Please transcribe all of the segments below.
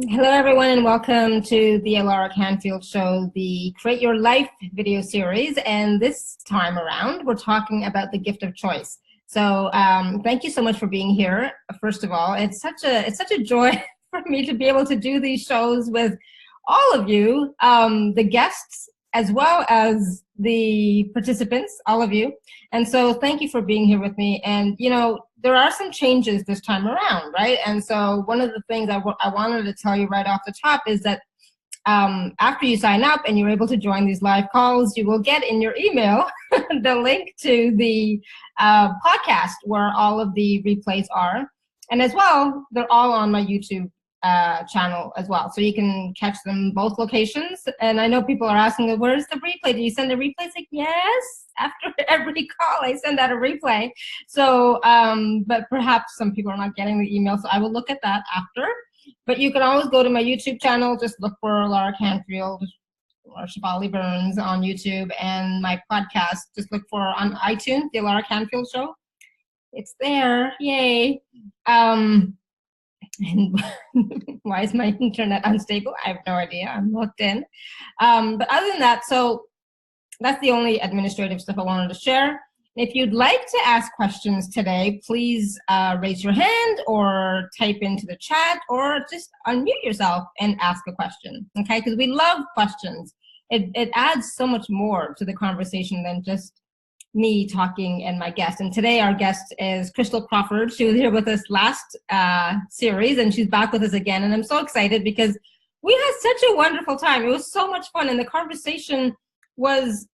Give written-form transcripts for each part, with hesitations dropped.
Hello, everyone, and welcome to the Laura Canfield Show, the Create Your Life video series. And this time around, we're talking about the gift of choice. So thank you so much for being here. First of all, it's such a joy for me to be able to do these shows with all of you, the guests, as well as the participants, all of you. And so thank you for being here with me. And, you know, there are some changes this time around, right? And so one of the things I wanted to tell you right off the top is that after you sign up and you're able to join these live calls, you will get in your email the link to the podcast where all of the replays are. And as well, they're all on my YouTube channel as well. So you can catch them both locations. And I know people are asking, where's the replay? Do you send a replay? It's like, yes, after every call, I send out a replay. So, but perhaps some people are not getting the email. So I will look at that after. But you can always go to my YouTube channel. Just look for Laura Canfield or Shivali Burns on YouTube, and my podcast. Just look for on iTunes, the Laura Canfield Show. It's there. Yay. And why is my internet unstable? I have no idea. I'm locked in. But other than that, so that's the only administrative stuff I wanted to share. If you'd like to ask questions today, please raise your hand or type into the chat or just unmute yourself and ask a question, okay? Because we love questions. It adds so much more to the conversation than just me talking and my guest. And today our guest is Christel Crawford. She was here with us last series, and she's back with us again. And I'm so excited because we had such a wonderful time. It was so much fun, and the conversation was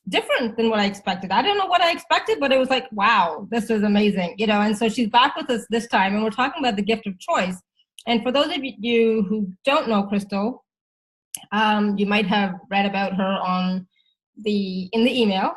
different than what I expected. I don't know what I expected, but it was like, wow, this was amazing, you know. And so she's back with us this time, and we're talking about the gift of choice. And for those of you who don't know Christel, you might have read about her on in the email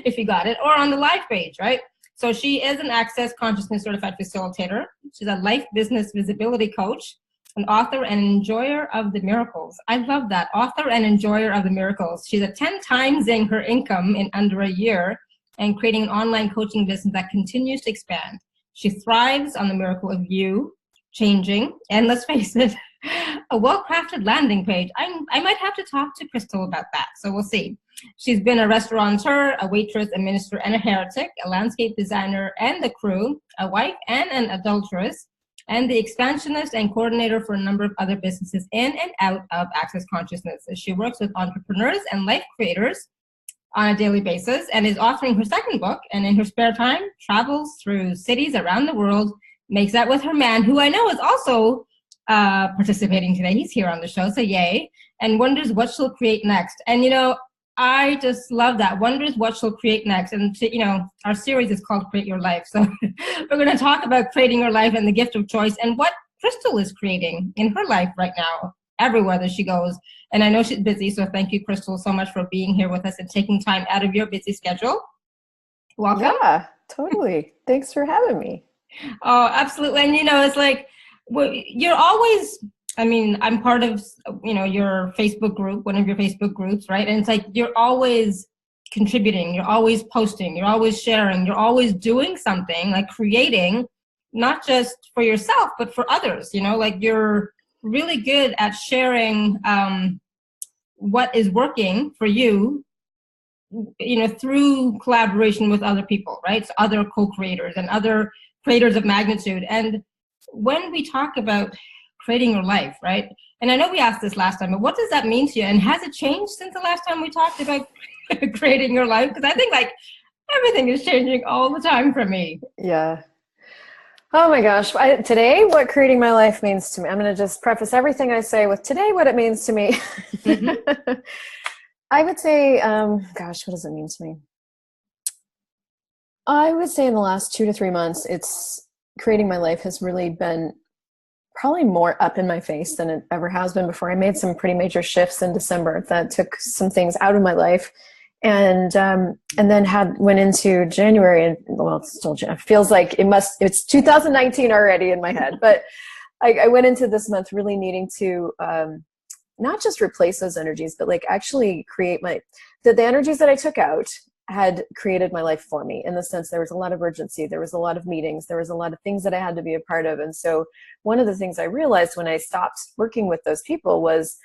if you got it, or on the live page, right? So she is an Access Consciousness certified facilitator. She's a life business visibility coach, an author and enjoyer of the miracles. I love that, author and enjoyer of the miracles. She's 10 timesing her income in under a year and creating an online coaching business that continues to expand. She thrives on the miracle of you changing, and let's face it, a well-crafted landing page. I might have to talk to Christel about that, so we'll see. She's been a restaurateur, a waitress, a minister, and a heretic, a landscape designer and the crew, a wife and an adulteress, and the expansionist and coordinator for a number of other businesses in and out of Access Consciousness. She works with entrepreneurs and life creators on a daily basis and is authoring her second book, and in her spare time, travels through cities around the world, makes out with her man, who I know is also participating today. He's here on the show, so yay, and wonders what she'll create next. And, you know, I just love that. Wonders what she'll create next. And, you know, our series is called Create Your Life. So we're going to talk about creating your life and the gift of choice and what Christel is creating in her life right now, everywhere that she goes. And I know she's busy, so thank you, Christel, so much for being here with us and taking time out of your busy schedule. Welcome. Yeah, totally. Thanks for having me. Oh, absolutely. And, you know, it's like, you're always, I mean, I'm part of, you know, your Facebook group, one of your Facebook groups, right? And it's like, you're always contributing, you're always posting, you're always sharing, you're always doing something, like creating, not just for yourself, but for others, you know, like you're really good at sharing what is working for you, you know, through collaboration with other people, right? So other co-creators and other creators of magnitude. And when we talk about creating your life, right? And I know we asked this last time, but what does that mean to you? And has it changed since the last time we talked about creating your life? Because I think like everything is changing all the time for me. Yeah. Oh my gosh. Today, what creating my life means to me. I'm going to just preface everything I say with today, what it means to me. Mm-hmm. I would say, gosh, what does it mean to me? I would say in the last 2 to 3 months, creating my life has really been probably more up in my face than it ever has been before. I made some pretty major shifts in December that took some things out of my life, and then went into January, and well, it feels like it's 2019 already in my head, but I went into this month really needing to not just replace those energies, but like actually create the energies that I took out had created my life for me, in the sense there was a lot of urgency, there was a lot of meetings, there was a lot of things that I had to be a part of. And so one of the things I realized when I stopped working with those people was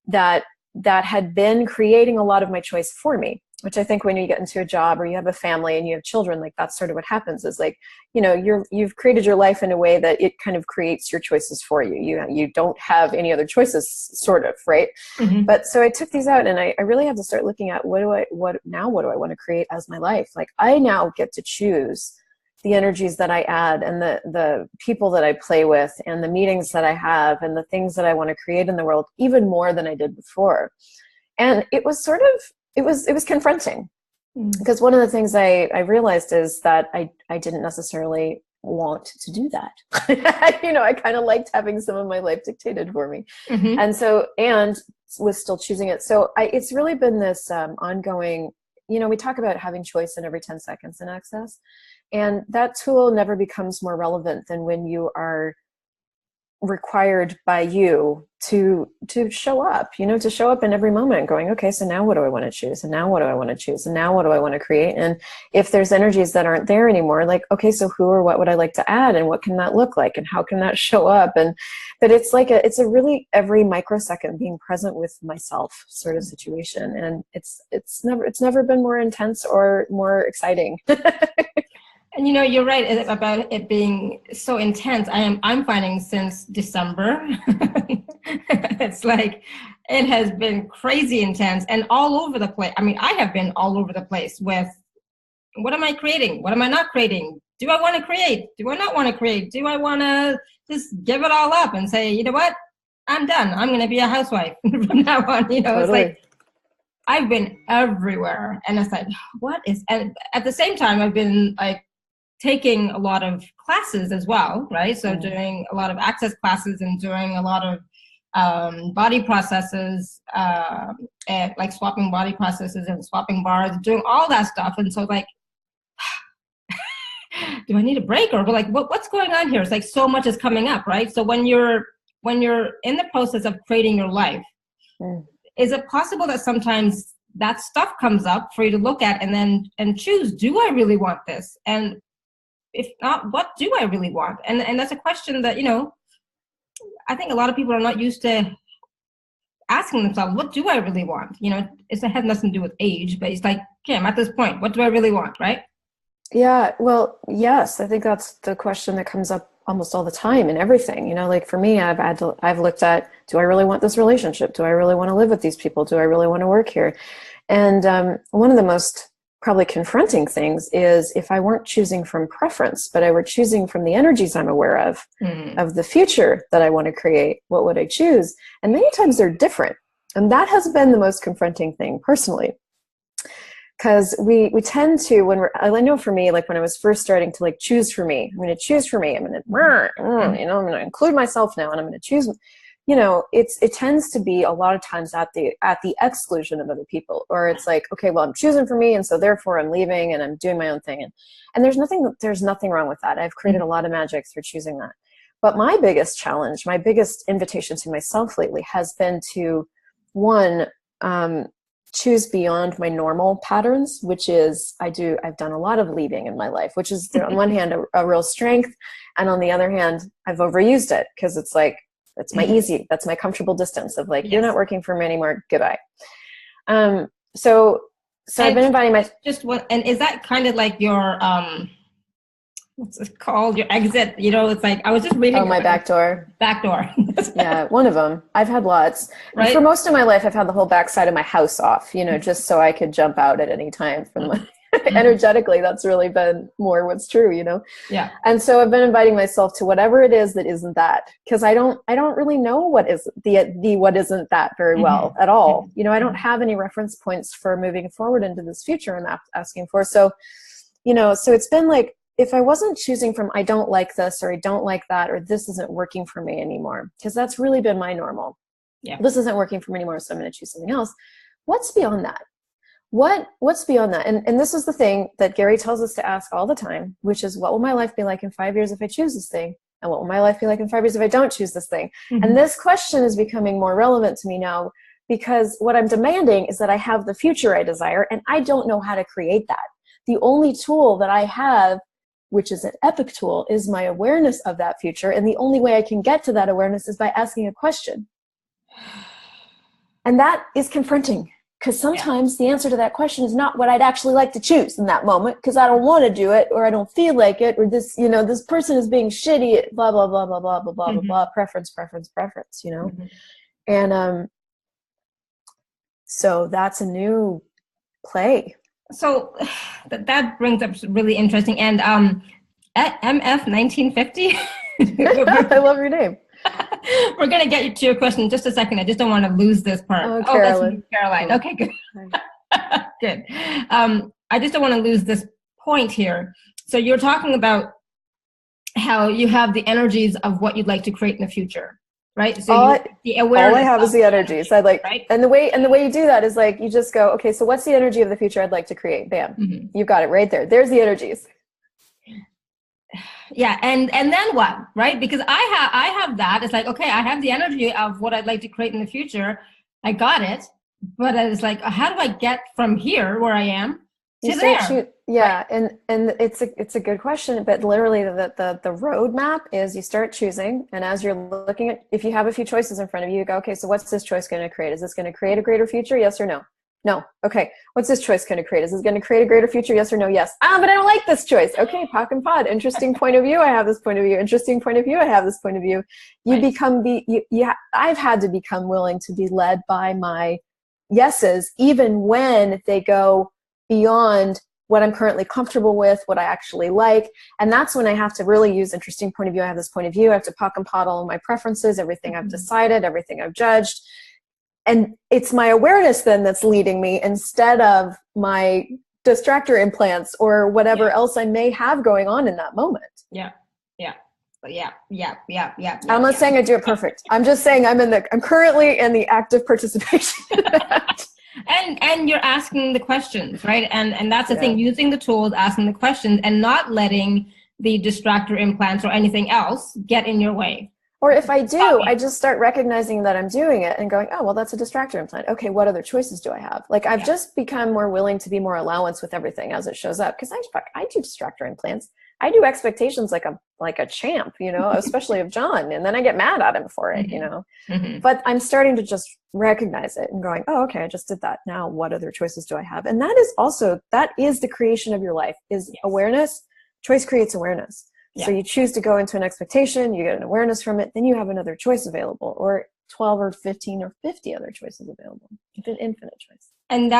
that that had been creating a lot of my choice for me, which I think when you get into a job or you have a family and you have children, like that's sort of what happens, is like, you know, you've created your life in a way that it kind of creates your choices for you. You don't have any other choices, sort of, right? Mm-hmm. But so I took these out, and I really had to start looking at what do I want to create as my life? Like, I now get to choose the energies that I add, and the people that I play with, and the meetings that I have, and the things that I want to create in the world, even more than I did before. And it was sort of, it was confronting, because one of the things I realized is that I didn't necessarily want to do that. You know, I kind of liked having some of my life dictated for me. Mm-hmm. And was still choosing it. So it's really been this ongoing, you know, we talk about having choice in every 10 seconds in Access. And that tool never becomes more relevant than when you are required by you to show up, you know, to show up in every moment going, okay, so now what do I want to choose? And now what do I want to choose? And now what do I want to create? And if there's energies that aren't there anymore, like, okay, so who or what would I like to add? And what can that look like? And how can that show up? And but it's like it's a really every microsecond being present with myself sort of situation. And it's never been more intense or more exciting. And you know, you're right about it being so intense. I'm finding since December, it's like it has been crazy intense and all over the place. I mean, I have been all over the place with what am I creating? What am I not creating? Do I want to create? Do I not want to create? Do I want to just give it all up and say, you know what? I'm done. I'm going to be a housewife from now on. You know, Totally. It's like I've been everywhere, and it's like, what is? And at the same time, I've been like taking a lot of classes as well, right? So doing a lot of Access classes and doing a lot of body processes, and like swapping body processes and swapping bars, doing all that stuff. And so like, do I need a break, or like what's going on here? It's like so much is coming up, right? So when you're in the process of creating your life, is it possible that sometimes that stuff comes up for you to look at and choose, do I really want this? And if not, what do I really want? And that's a question that, you know, I think a lot of people are not used to asking themselves, what do I really want? You know, it has nothing to do with age, but it's like, okay, I'm at this point. What do I really want, right? Yeah, well, yes, I think that's the question that comes up almost all the time in everything. You know, like for me, I've looked at, do I really want this relationship? Do I really want to live with these people? Do I really want to work here? And one of the most probably confronting things is if I weren't choosing from preference, but I were choosing from the energies I'm aware of the future that I want to create, what would I choose? And many times they're different. And that has been the most confronting thing personally. Because we tend to, I know for me, like when I was first starting to like choose for me, I'm going to choose for me, I'm going to, you know, I'm going to include myself now, and I'm going to choose, you know, it tends to be a lot of times at the exclusion of other people, or it's like, okay, well, I'm choosing for me, and so therefore I'm leaving and I'm doing my own thing. And there's nothing wrong with that. I've created a lot of magic through choosing that. But my biggest challenge, my biggest invitation to myself lately has been to, one, choose beyond my normal patterns, which is I've done a lot of leading in my life, which is on one hand a real strength, and on the other hand I've overused it, because it's like that's my comfortable distance of like, you're not working for me anymore, goodbye. So I've been inviting and is that kind of like your what's it called, your exit? You know, it's like I was just reading my back door. Yeah, one of them. I've had lots. Right? For most of my life, I've had the whole backside of my house off, you know, just so I could jump out at any time from my energetically. That's really been more what's true, you know? Yeah. And so I've been inviting myself to whatever it is that isn't that, because I don't really know what is the what isn't that very well at all. You know, I don't have any reference points for moving forward into this future I'm asking for. So, you know, so it's been like, if I wasn't choosing from I don't like this, or I don't like that, or this isn't working for me anymore, because that's really been my normal. Yeah. This isn't working for me anymore, so I'm going to choose something else. What's beyond that? What's beyond that? And this is the thing that Gary tells us to ask all the time, which is, what will my life be like in 5 years if I choose this thing? And what will my life be like in 5 years if I don't choose this thing? And this question is becoming more relevant to me now, because what I'm demanding is that I have the future I desire, and I don't know how to create that. The only tool that I have, which is an epic tool, is my awareness of that future. And the only way I can get to that awareness is by asking a question. And that is confronting, because sometimes the answer to that question is not what I'd actually like to choose in that moment, because I don't want to do it, or I don't feel like it, or this, you know, this person is being shitty at blah, blah, blah, blah, blah, blah, blah, blah, blah, preference, you know? And so that's a new play. So that brings up really interesting. And at MF 1950, I love your name. We're going to get you to your question in just a second. I just don't want to lose this part. Oh, Caroline. That's Caroline. Okay, good. Good. I just don't want to lose this point here. So you're talking about how you have the energies of what you'd like to create in the future, right? So the awareness. All I have is the energies. I'd like, right? and the way you do that is like, you just go, okay, so what's the energy of the future I'd like to create? Bam. You've got it right there. There's the energies. Yeah, and then what, right? Because I have that. It's like, okay, I have the energy of what I'd like to create in the future. I got it, but it's like, how do I get from here where I am to there? Yeah, right. and it's a good question, but literally the roadmap is you start choosing, and as you're looking at, if you have a few choices in front of you, you go, okay, so what's this choice going to create? Is this going to create a greater future? Yes or no? No. Okay. What's this choice going to create? Is this going to create a greater future? Yes or no? Yes. But I don't like this choice. Okay. Pock and pod. Interesting point of view. I have this point of view. Interesting point of view. I have this point of view. You become I've had to become willing to be led by my yeses, even when they go beyond what I'm currently comfortable with, what I actually like. And that's when I have to really use interesting point of view. I have this point of view. I have to pock and pod all of my preferences, everything I've decided, everything I've judged. And it's my awareness then that's leading me, instead of my distractor implants or whatever else I may have going on in that moment. Yeah. I'm not saying I do it perfect. I'm just saying I'm currently in the active participation. And you're asking the questions, right? And that's the thing, using the tools, asking the questions, and not letting the distractor implants or anything else get in your way. Or if I do, I just start recognizing that I'm doing it and going, oh, well, that's a distractor implant. Okay, what other choices do I have? Like, I've just become more willing to be more allowance with everything as it shows up. Because I do distractor implants. I do expectations like a champ, you know, especially of John. And then I get mad at him for it, you know. But I'm starting to just recognize it and going, oh, okay, I just did that. Now, what other choices do I have? And that is the creation of your life, is awareness. Choice creates awareness. Yeah. So you choose to go into an expectation, you get an awareness from it, then you have another choice available, or 12 or 15 or 50 other choices available. It's an infinite choice. And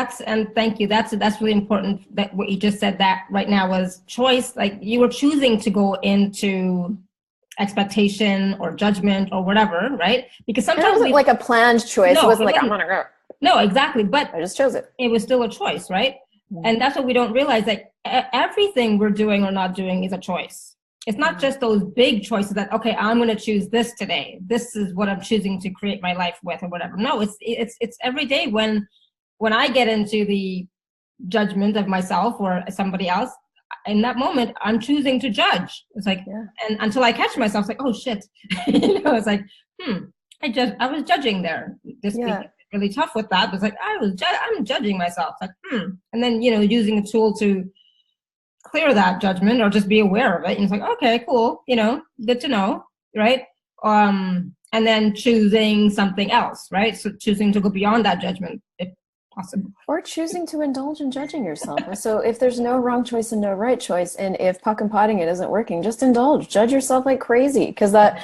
thank you. That's really important, that what you just said that right now was choice. Like, you were choosing to go into expectation or judgment or whatever, right? Because sometimes it wasn't like a planned choice. No, it wasn't like, I'm gonna go. No, exactly. But I just chose it. It was still a choice, right? And that's what we don't realize, that everything we're doing or not doing is a choice. It's not just those big choices that, okay, I'm going to choose this today. This is what I'm choosing to create my life with, or whatever. No, it's every day when I get into the judgment of myself or somebody else, in that moment, I'm choosing to judge. It's like, and until I catch myself, it's like, oh shit, you know, it's like, I was judging there. This week, really tough with that. It's like, I'm judging myself. Like, and then, you know, using a tool to clear that judgment or just be aware of it. And it's like, okay, cool, you know, good to know, right? And then choosing something else, right? So choosing to go beyond that judgment, if possible. Or choosing to indulge in judging yourself. So if there's no wrong choice and no right choice, and if puck and potting it isn't working, just indulge, judge yourself like crazy, because that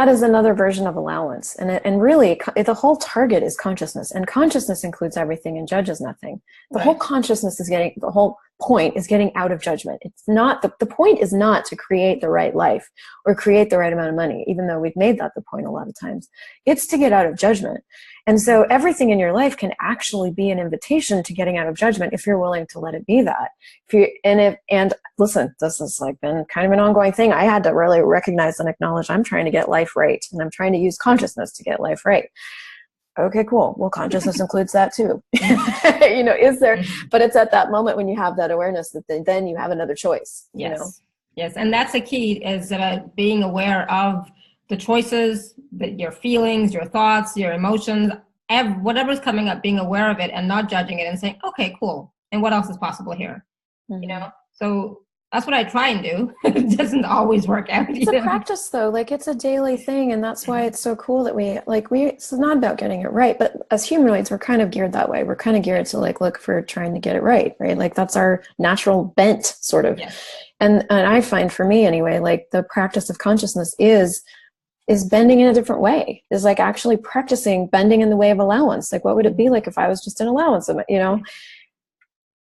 is another version of allowance. And really, the whole target is consciousness, and consciousness includes everything and judges nothing. The whole consciousness is the whole point is getting out of judgment. It's not, the point is not to create the right life or create the right amount of money, even though we've made that the point a lot of times. It's to get out of judgment. And so everything in your life can actually be an invitation to getting out of judgment if you're willing to let it be that. And listen, this has like been kind of an ongoing thing. I had to really recognize and acknowledge I'm trying to get life right, and I'm trying to use consciousness to get life right. Okay, cool. Well, consciousness includes that too. You know, but it's at that moment when you have that awareness that then you have another choice. Yes. You know? Yes. And that's the key, is being aware of the choices, your feelings, your thoughts, your emotions. whatever's coming up, being aware of it and not judging it and saying, okay, cool. And what else is possible here? You know? So that's what I try and do. It doesn't always work out. It's a practice though. Like it's a daily thing. And that's why it's so cool that it's not about getting it right, but as humanoids, we're kind of geared that way. We're kind of geared to like, look for trying to get it right. Like that's our natural bent sort of. Yes. And I find for me anyway, like the practice of consciousness is bending in a different way, is like actually practicing bending in the way of allowance. Like what would it be like if I was just in allowance of it, you know?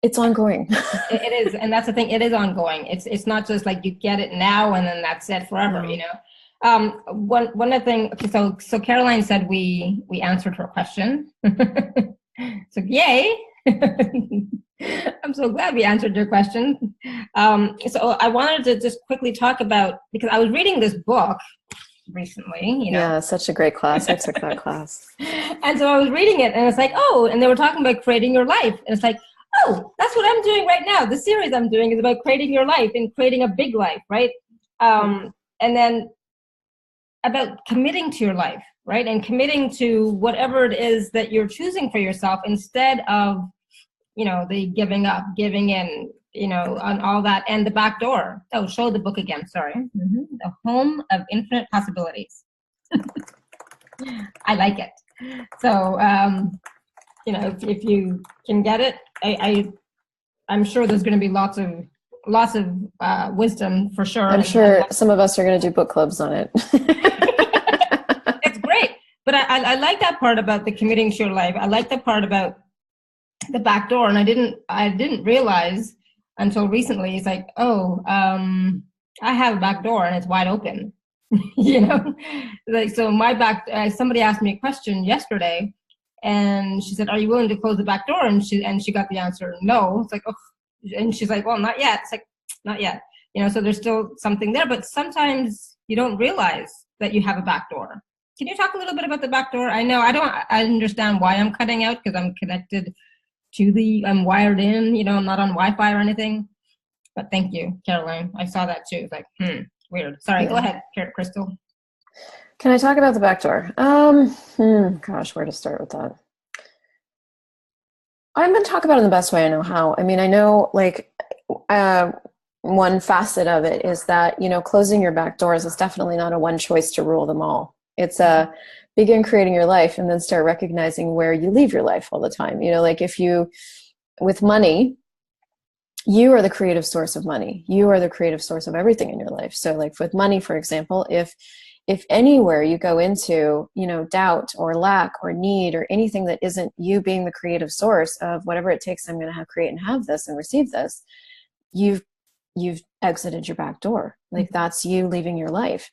It's ongoing. It is. And that's the thing. It is ongoing. It's not just like you get it now and then that's it forever, you know? One other thing, okay, so Caroline said we answered her question. So yay. I'm so glad we answered your question. So I wanted to just quickly talk about, because I was reading this book recently, you know. Yeah, such a great class. I took that class. And so I was reading it and it's like, oh, and they were talking about creating your life. And it's like, oh, that's what I'm doing right now. The series I'm doing is about creating your life and creating a big life, right? And then about committing to your life, right? And committing to whatever it is that you're choosing for yourself instead of, you know, the giving up, giving in, you know, on all that. And the back door. Oh, show the book again, sorry. The Home of Infinite Possibilities. I like it. So, you know, if you can get it, I'm sure there's going to be lots of wisdom for sure. I'm sure some of us are going to do book clubs on it. It's great, but I like that part about the committing to your life. I like the part about the back door, and I didn't realize until recently. It's like, oh, I have a back door and it's wide open. You know, like so my back. Somebody asked me a question yesterday. And she said, are you willing to close the back door? And she got the answer, no. It's like, oh, and she's like, well, not yet. It's like, not yet. You know, so there's still something there, but sometimes you don't realize that you have a back door. Can you talk a little bit about the back door? I know I understand why I'm cutting out because I'm connected to I'm wired in, you know, I'm not on Wi-Fi or anything. But thank you, Caroline. I saw that too. It's like, weird. Sorry, Go ahead, Christel. Can I talk about the back door? Gosh, where to start with that? I'm going to talk about it in the best way I know how. I mean, I know like one facet of it is that, you know, closing your back doors is definitely not a one choice to rule them all. It's a begin creating your life and then start recognizing where you leave your life all the time. You know, like if you, with money, you are the creative source of money. You are the creative source of everything in your life. So like with money, for example, if anywhere you go into, you know, doubt or lack or need or anything that isn't you being the creative source of whatever it takes, I'm going to create and have this and receive this, you've exited your back door. Like that's you leaving your life.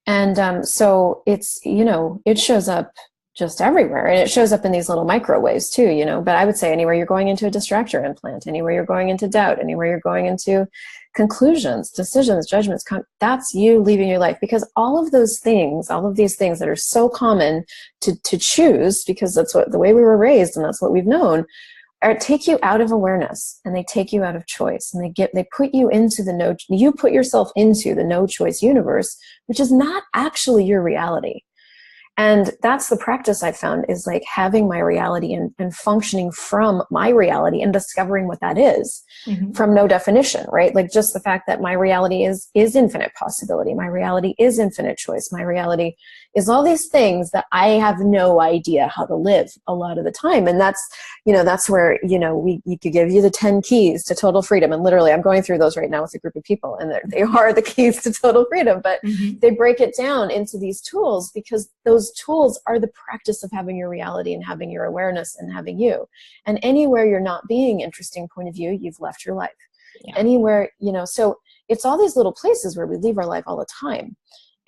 And so it's, you know, it shows up just everywhere. And it shows up in these little micro ways too, you know, but I would say anywhere you're going into a distractor implant, anywhere you're going into doubt, anywhere you're going into conclusions, decisions, judgments, that's you leaving your life. Because all of these things that are so common to choose, because that's the way we were raised and that's what we've known, take you out of awareness and they take you out of choice and they put you into you put yourself into the no choice universe, which is not actually your reality. And that's the practice I found, is like having my reality and functioning from my reality and discovering what that is from no definition, right? Like just the fact that my reality is infinite possibility. My reality is infinite choice. My reality is all these things that I have no idea how to live a lot of the time. And that's, you know, that's where, you know, we could give you the 10 keys to total freedom. And literally I'm going through those right now with a group of people, and they are the keys to total freedom, but they break it down into these tools because those tools are the practice of having your reality and having your awareness and having you. And anywhere you're not being interesting point of view, you've left your life. Yeah. Anywhere, you know, so it's all these little places where we leave our life all the time.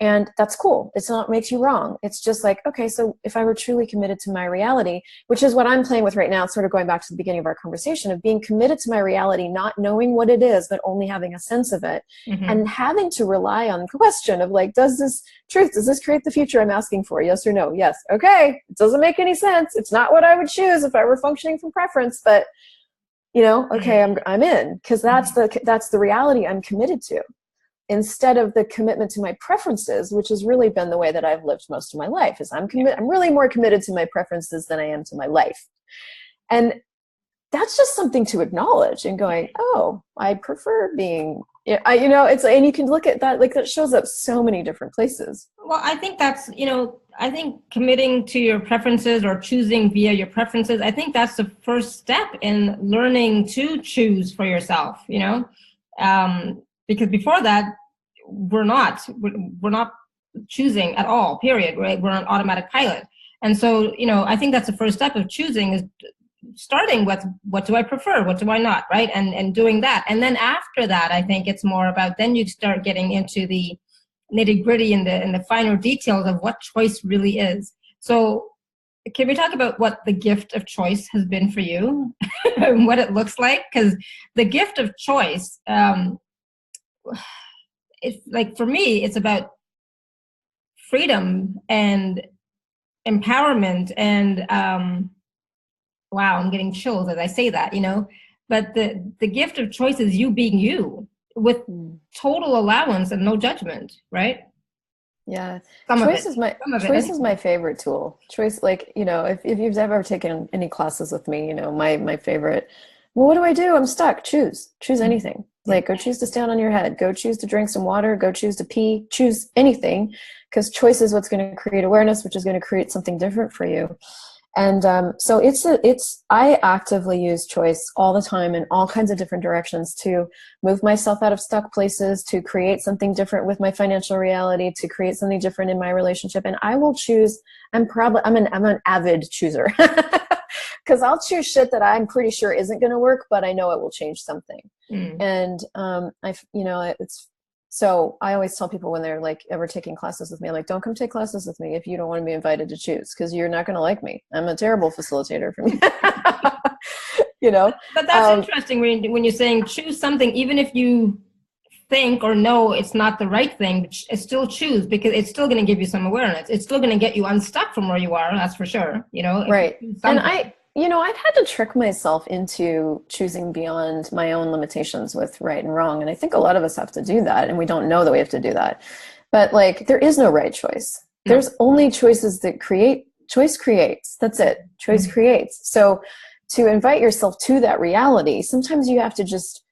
And that's cool. It's not makes you wrong. It's just like, okay, so if I were truly committed to my reality, which is what I'm playing with right now, sort of going back to the beginning of our conversation of being committed to my reality, not knowing what it is, but only having a sense of it and having to rely on the question of like, does this create the future I'm asking for? Yes or no? Yes. Okay. It doesn't make any sense. It's not what I would choose if I were functioning from preference, but you know, okay, I'm in, because that's the reality I'm committed to. instead of the commitment to my preferences, which has really been the way that I've lived most of my life, is I'm really more committed to my preferences than I am to my life. And that's just something to acknowledge and going, oh, I prefer being, it's, and you can look at that, like that shows up so many different places. Well, I think that's, I think committing to your preferences or choosing via your preferences, I think that's the first step in learning to choose for yourself, because before that, we're not choosing at all, period, right? We're on automatic pilot. And so, I think that's the first step of choosing, is starting with what do I prefer, what do I not, right? And doing that. And then after that, I think it's more about, then you start getting into the nitty gritty and the finer details of what choice really is. So can we talk about what the gift of choice has been for you and what it looks like? Because the gift of choice, it's like, for me, it's about freedom and empowerment and, wow, I'm getting chills as I say that, but the gift of choice is you being you with total allowance and no judgment, right? Yeah. Choice is my favorite tool. Choice, like, if you've ever taken any classes with me, my favorite, well, what do? I'm stuck. Choose anything. Like, go choose to stand on your head, go choose to drink some water, go choose to pee, choose anything, because choice is what's going to create awareness, which is going to create something different for you. And so I actively use choice all the time in all kinds of different directions to move myself out of stuck places, to create something different with my financial reality, to create something different in my relationship. And I will choose, I'm an avid chooser because I'll choose shit that I'm pretty sure isn't going to work, but I know it will change something. And so I always tell people when they're like ever taking classes with me, like, don't come take classes with me if you don't want to be invited to choose, because you're not going to like me. I'm a terrible facilitator for me. But that's interesting when you're saying choose something, even if you think or know it's not the right thing, it's still choose, because it's still going to give you some awareness. It's still going to get you unstuck from where you are. That's for sure. Right. And I've had to trick myself into choosing beyond my own limitations with right and wrong. And I think a lot of us have to do that, and we don't know that we have to do that. But like, there is no right choice. No. There's only choices that choice creates. That's it. Choice creates. So to invite yourself to that reality, sometimes you have to just,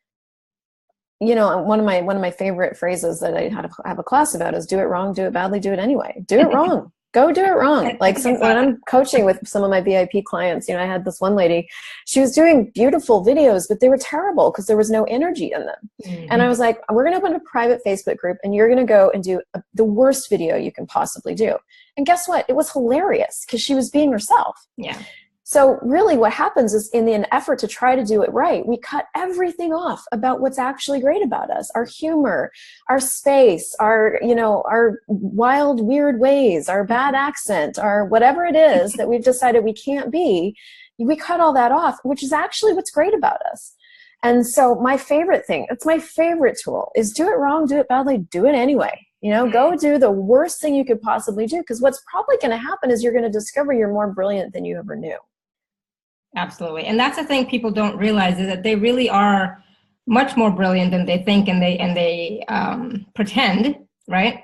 one of my favorite phrases that I have a class about is do it wrong, do it badly, do it anyway. Do it wrong. Go do it wrong. Like when I'm coaching with some of my VIP clients, I had this one lady, she was doing beautiful videos, but they were terrible because there was no energy in them. And I was like, we're going to open a private Facebook group and you're going to go and do the worst video you can possibly do. And guess what? It was hilarious because she was being herself. Yeah. So really what happens is, in an effort to try to do it right, we cut everything off about what's actually great about us: our humor, our space, our wild, weird ways, our bad accent, our whatever it is that we've decided we can't be. We cut all that off, which is actually what's great about us. And so my favorite thing, it's my favorite tool, is do it wrong, do it badly, do it anyway. Go do the worst thing you could possibly do, because what's probably going to happen is you're going to discover you're more brilliant than you ever knew. Absolutely. And that's the thing people don't realize, is that they really are much more brilliant than they think and they pretend, right?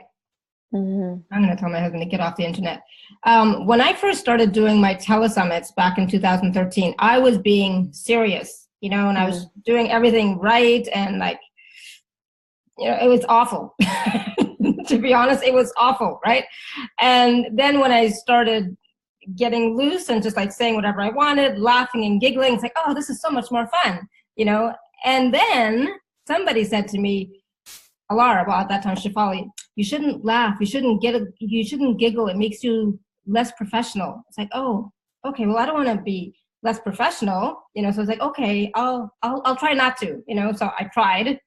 I'm going to tell my husband to get off the internet. When I first started doing my telesummits back in 2013, I was being serious, and I was doing everything right. And like, it was awful. To be honest, it was awful, right? And then when I started getting loose and just like saying whatever I wanted, laughing and giggling, it's like, oh, this is so much more fun, And then somebody said to me, Alara, well, at that time, Shefali, you shouldn't laugh, you shouldn't giggle, it makes you less professional. It's like, oh, okay, well, I don't want to be less professional, so it's like, okay, I'll try not to, so I tried.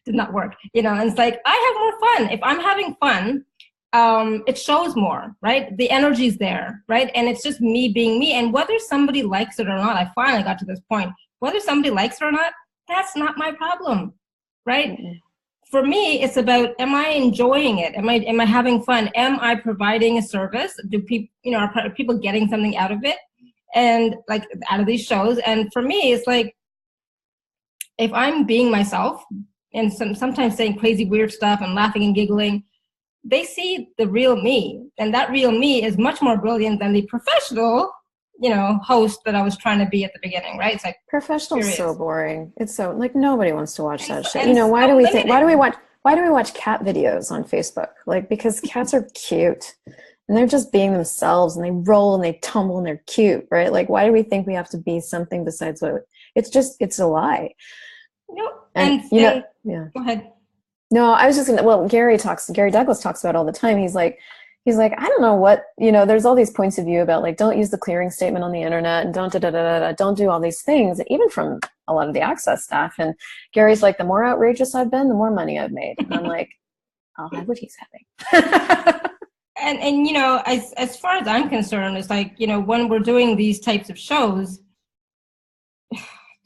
Did not work, and it's like, I have more fun if I'm having fun. It shows more, right? The energy's there, right? And it's just me being me. And whether somebody likes it or not, I finally got to this point, whether somebody likes it or not, that's not my problem, right? For me, it's about, am I enjoying it? Am I having fun? Am I providing a service? Do people, are people getting something out of it? And like, out of these shows? And for me, it's like, if I'm being myself, and sometimes saying crazy weird stuff and laughing and giggling, they see the real me, and that real me is much more brilliant than the professional, host that I was trying to be at the beginning, right? It's like professional is so boring. It's so like nobody wants to watch that shit. Why do we watch cat videos on Facebook? Like, because cats are cute and they're just being themselves and they roll and they tumble and they're cute, right? Like, why do we think we have to be something besides what it's a lie. Yeah. Go ahead. No, I was just gonna, Gary Douglas talks about it all the time. He's like, I don't know what, there's all these points of view about like, don't use the clearing statement on the internet and don't do all these things, even from a lot of the Access staff. And Gary's like, the more outrageous I've been, the more money I've made. And I'm like, I'll have what he's having. and as far as I'm concerned, it's like, when we're doing these types of shows,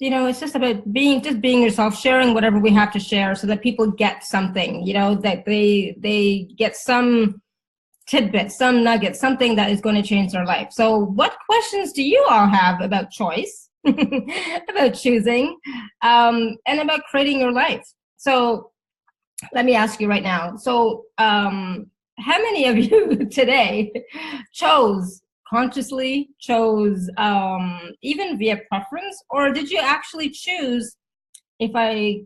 it's just about being yourself, sharing whatever we have to share so that people get something, that they get some tidbit, some nugget, something that is going to change their life. So what questions do you all have about choice, about choosing, and about creating your life? So let me ask you right now. So how many of you today consciously chose, even via preference, or did you actually choose, if I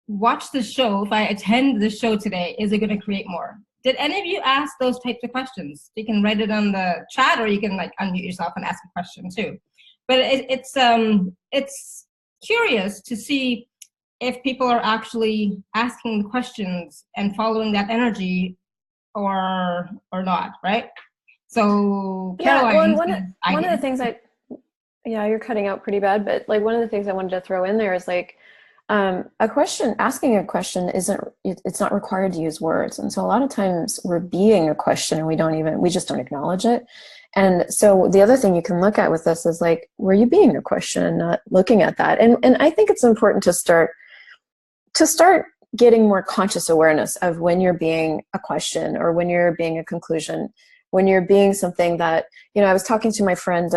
watch the show, if I attend the show today, is it going to create more? Did any of you ask those types of questions? You can write it on the chat, or you can like unmute yourself and ask a question too. But it's curious to see if people are actually asking the questions and following that energy or not, right? So Caroline, one of the things you're cutting out pretty bad, but like one of the things I wanted to throw in there is like, asking a question it's not required to use words. And so a lot of times we're being a question and we just don't acknowledge it. And so the other thing you can look at with this is like, were you being a question and not looking at that? And I think it's important to start getting more conscious awareness of when you're being a question or when you're being a conclusion, when you're being something that, I was talking to my friend,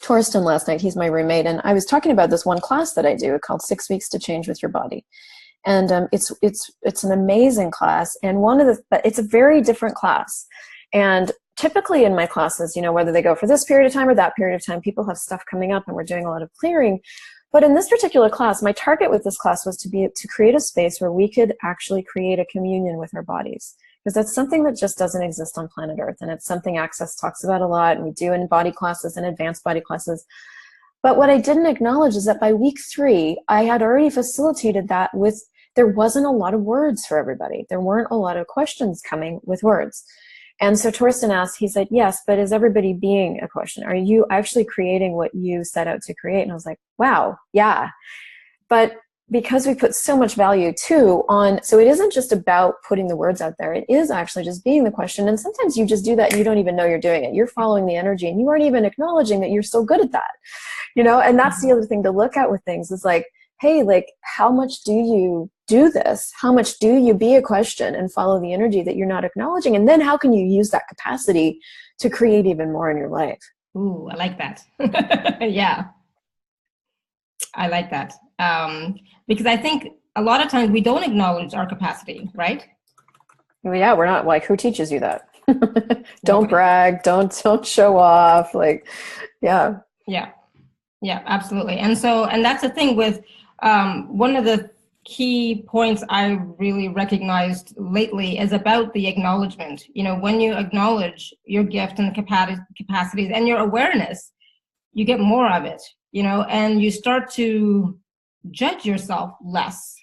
Torsten last night. He's my roommate, and I was talking about this one class that I do called 6 Weeks to Change with Your Body. And it's an amazing class, and it's a very different class. And typically in my classes, whether they go for this period of time or that period of time, people have stuff coming up and we're doing a lot of clearing. But in this particular class, my target with this class was to create a space where we could actually create a communion with our bodies. Because that's something that just doesn't exist on planet Earth. And it's something Access talks about a lot, and we do in body classes and advanced body classes. But what I didn't acknowledge is that by week 3, I had already facilitated that there wasn't a lot of words for everybody. There weren't a lot of questions coming with words. And so Torsten asked, he said, yes, but is everybody being a question? Are you actually creating what you set out to create? And I was like, wow, yeah. But because we put so much value too so it isn't just about putting the words out there. It is actually just being the question. And sometimes you just do that and you don't even know you're doing it. You're following the energy and you aren't even acknowledging that you're so good at that, and that's the other thing to look at with things is like, hey, like, how much do you do this? How much do you be a question and follow the energy that you're not acknowledging? And then how can you use that capacity to create even more in your life? Ooh, I like that. Yeah. I like that. Because I think a lot of times we don't acknowledge our capacity, right? Well, yeah, we're not like, who teaches you that? Don't brag, don't show off. Like, yeah. Yeah, absolutely. And that's the thing with one of the key points I really recognized lately is about the acknowledgement. When you acknowledge your gift and the capacities and your awareness, you get more of it, and you start to judge yourself less,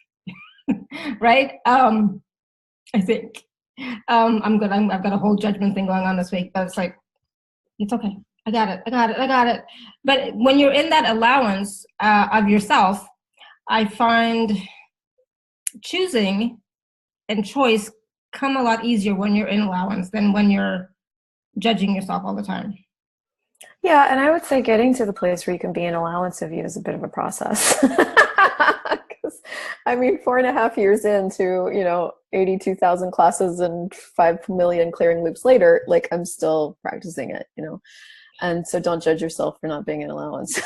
right? I think I've got a whole judgment thing going on this week, but it's like, it's okay. I got it. But when you're in that allowance of yourself, I find choosing and choice come a lot easier when you're in allowance than when you're judging yourself all the time. Yeah, and I would say getting to the place where you can be in allowance of you is a bit of a process. Because, 4.5 years into, 82,000 classes and 5 million clearing loops later, like, I'm still practicing it, And so don't judge yourself for not being in allowance.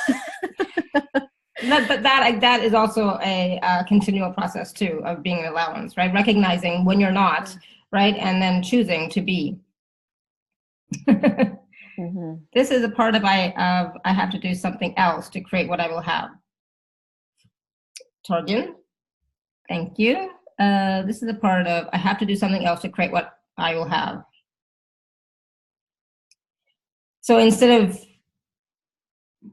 But that is also a continual process too of being an allowance, right? Recognizing when you're not, right, and then choosing to be. Mm-hmm. This is a part of I have to do something else to create what I will have. Torgen, thank you. This is a part of I have to do something else to create what I will have. So instead of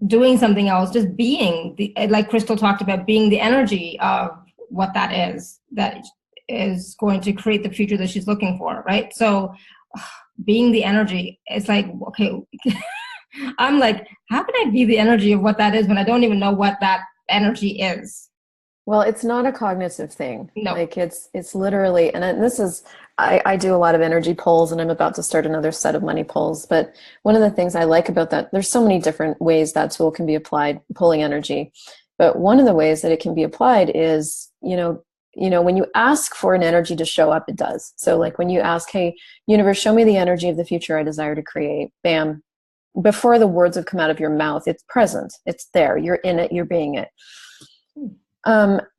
doing something else, just being like Christel talked about, being the energy of what that is going to create the future that she's looking for, right? So being the energy, it's like, okay, I'm like, how can I be the energy of what that is when I don't even know what that energy is? Well, it's not a cognitive thing. No. Like it's literally, and this is, I do a lot of energy polls, and I'm about to start another set of money polls. But one of the things I like about that, there's so many different ways that tool can be applied, pulling energy. But one of the ways that it can be applied is, when you ask for an energy to show up, it does. So like when you ask, hey, universe, show me the energy of the future I desire to create, bam, before the words have come out of your mouth, it's present, it's there, you're in it, you're being it.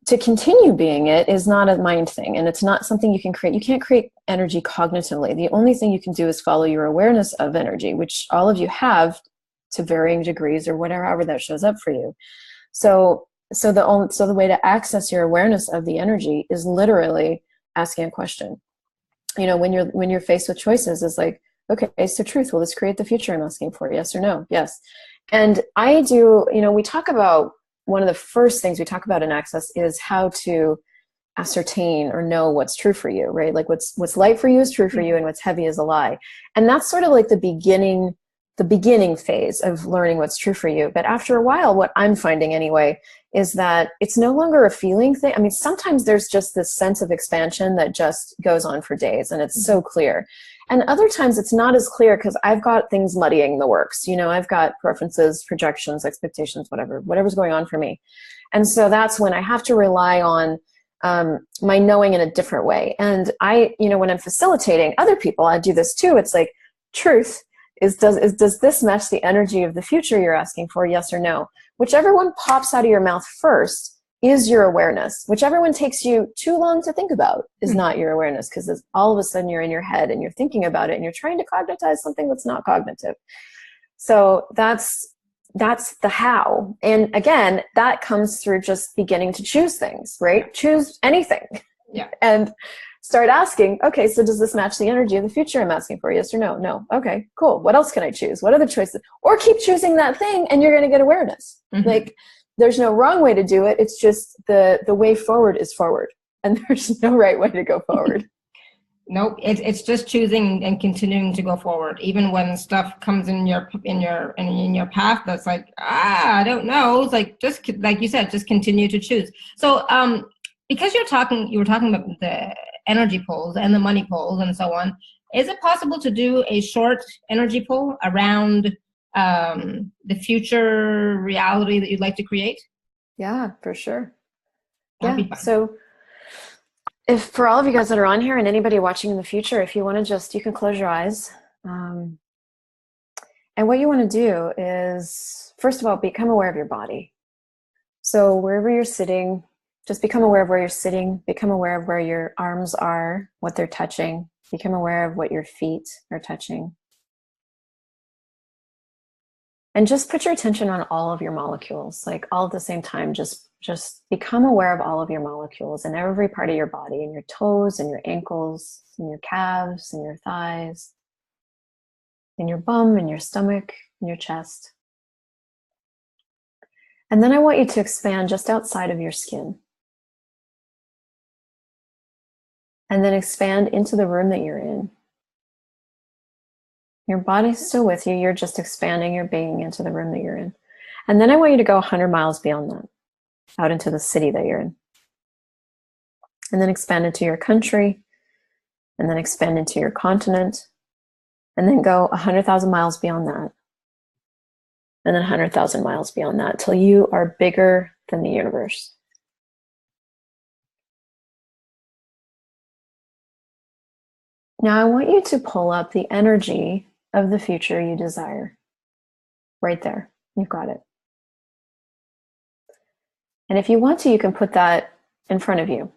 To continue being it is not a mind thing, and it's not something you can create. You can't create energy cognitively. The only thing you can do is follow your awareness of energy, which all of you have to varying degrees or whatever, however that shows up for you. So the way to access your awareness of the energy is literally asking a question. When you're faced with choices, it's like, okay, so truth, will this create the future I'm asking for? Yes or no? Yes. And I do, we talk about, one of the first things we talk about in Access is how to ascertain or know what's true for you, right? Like what's light for you is true for you, and what's heavy is a lie. And that's sort of like the beginning phase of learning what's true for you. But after a while, what I'm finding anyway, is that it's no longer a feeling thing. I mean, sometimes there's just this sense of expansion that just goes on for days, and it's so clear. And other times it's not as clear because I've got things muddying the works. I've got preferences, projections, expectations, whatever's going on for me. And so that's when I have to rely on my knowing in a different way. And when I'm facilitating other people, I do this too. It's like, truth is, does this match the energy of the future you're asking for? Yes or no? Whichever one pops out of your mouth first is your awareness. Whichever one takes you too long to think about is not your awareness, because all of a sudden you're in your head and you're thinking about it and you're trying to cognitize something that's not cognitive. So that's the how. And again, that comes through just beginning to choose things, right? Choose anything. Yeah. And start asking, okay, so does this match the energy of the future I'm asking for? Yes or no? No. Okay, cool. What else can I choose? What other choices? Or keep choosing that thing and you're going to get awareness. Mm-hmm. Like, there's no wrong way to do it. It's just the way forward is forward. And there's no right way to go forward. Nope. It's just choosing and continuing to go forward, even when stuff comes in your path that's like, I don't know. It's like, just like you said, just continue to choose. So because you were talking about the energy polls and the money polls and so on, is it possible to do a short energy poll around the future reality that you'd like to create? Yeah, for sure. That'd Yeah. be fun. So if for all of you guys that are on here and anybody watching in the future, if you want to you can close your eyes. And what you want to do is, first of all, become aware of your body. So wherever you're sitting, just become aware of where you're sitting, become aware of where your arms are, what they're touching, become aware of what your feet are touching. And just put your attention on all of your molecules, like all at the same time. Just become aware of all of your molecules in every part of your body, in your toes, and your ankles, in your calves, and your thighs, in your bum, in your stomach, in your chest. And then I want you to expand just outside of your skin. And then expand into the room that you're in. Your body's still with you. You're just expanding your being into the room that you're in. And then I want you to go 100 miles beyond that, out into the city that you're in. And then expand into your country. And then expand into your continent. And then go 100,000 miles beyond that. And then 100,000 miles beyond that, till you are bigger than the universe. Now I want you to pull up the energy of the future you desire. Right there. You've got it. And if you want to, you can put that in front of you.